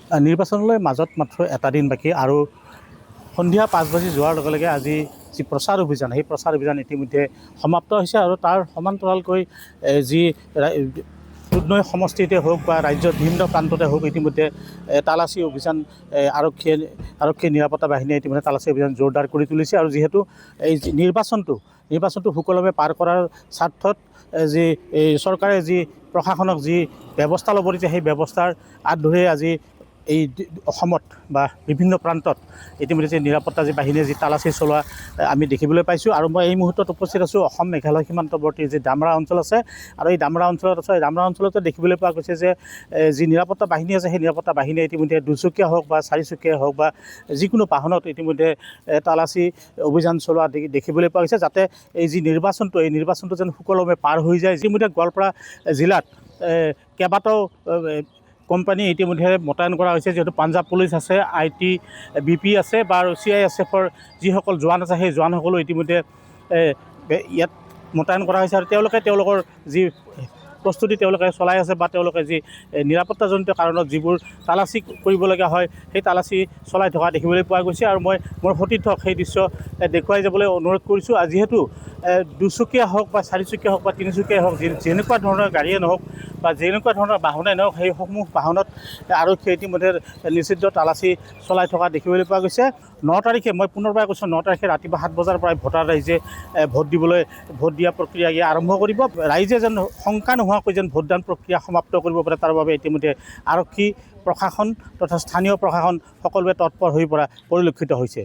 নিৰ্বাচনলৈ মাজত মাত্ৰ এটা দিন বাকী আৰু সন্ধিয়া 5 বাজি যোৱাৰ লগে লগে আজি যি প্ৰচাৰ অভিযান সেই প্ৰচাৰ অভিযান ইতিমধ্যে সমাপ্ত হৈছে আৰু তাৰ সমান্তৰালকৈ যি দুধনৈ সমষ্টিতে হওক বা ৰাজ্যৰ ভিন্ন প্ৰান্ততে হওক ইতিমধ্যে তালাচী অভিযান আৰক্ষী নিৰাপত্তা বাহিনীয়ে ইতিমধ্যে তালাচী অভিযান জোৰদাৰ কৰি তুলিছে আৰু যিহেতু এই নিৰ্বাচনটো সুকলমে পাৰ কৰাৰ স্বাৰ্থত যি এই চৰকাৰে যি প্ৰশাসনক যি ব্যৱস্থা ল'ব দিছে সেই ব্যৱস্থাৰ আঁত ধৰি আজি এই অসমত বা বিভিন্ন প্ৰান্তত ইতিমধ্যে যে নিৰাপত্তা যি বাহিনীয়ে যি তালাচী চলোৱা আমি দেখিবলৈ পাইছোঁ আৰু মই এই মুহূৰ্তত উপস্থিত আছোঁ অসম মেঘালয় সীমান্তৱৰ্তী যি ডামৰা অঞ্চল আছে আৰু এই ডামৰা অঞ্চলতে দেখিবলৈ পোৱা গৈছে যে যি নিৰাপত্তা বাহিনী আছে সেই নিৰাপত্তা বাহিনীয়ে ইতিমধ্যে দুচকীয়া হওক বা চাৰিচকীয়া হওক বা যিকোনো বাহনত ইতিমধ্যে তালাচী অভিযান চলোৱা দেখিবলৈ পোৱা গৈছে যাতে এই যি নিৰ্বাচনটো যেন সুকলমে পাৰ হৈ যায়। ইতিমধ্যে গোৱালপাৰা জিলাত কেইবাটাও কোম্পানী ইতিমধ্যে মোতায়েন কৰা হৈছে, যিহেতু পাঞ্জাৱ পুলিচ আছে, ITBP আছে বা CISFৰ যিসকল জোৱান আছে সেই জোৱানসকলো ইতিমধ্যে ইয়াত মোতায়েন কৰা হৈছে আৰু তেওঁলোকৰ যি প্ৰস্তুতি তেওঁলোকে চলাই আছে বা তেওঁলোকে যি নিৰাপত্তাজনিত কাৰণত যিবোৰ তালাচী কৰিবলগীয়া হয় সেই তালাচী চলাই থকা দেখিবলৈ পোৱা গৈছে আৰু মই মোৰ সতীৰ্থক সেই দৃশ্য দেখুৱাই যাবলৈ অনুৰোধ কৰিছোঁ। যিহেতু দুচকীয়া হওক বা চাৰিচকীয়া হওক বা তিনিচকীয়া হওক যেনেকুৱা ধৰণৰ গাড়ীয়ে নহওক বা যেনেকুৱা ধৰণৰ বাহনেই নহওক সেইসমূহ বাহনত আৰক্ষীয়ে ইতিমধ্যে নিষিদ্ধ তালাচী চলাই থকা দেখিবলৈ পোৱা গৈছে। 9 তাৰিখে মই পুনৰবাৰ কৈছোঁ 9 তাৰিখে ৰাতিপুৱা 7 বজাৰ পৰাই ভোটাৰ ৰাইজে ভোট দিয়া প্ৰক্ৰিয়া আৰম্ভ কৰিব। ৰাইজে যেন শংকা নোহোৱাকৈ যেন ভোটদান প্ৰক্ৰিয়া সমাপ্ত কৰিব পাৰে তাৰ বাবে ইতিমধ্যে আৰক্ষী প্ৰশাসন তথা স্থানীয় প্ৰশাসন সকলোৱে তৎপৰ হৈ পৰা পৰিলক্ষিত হৈছে।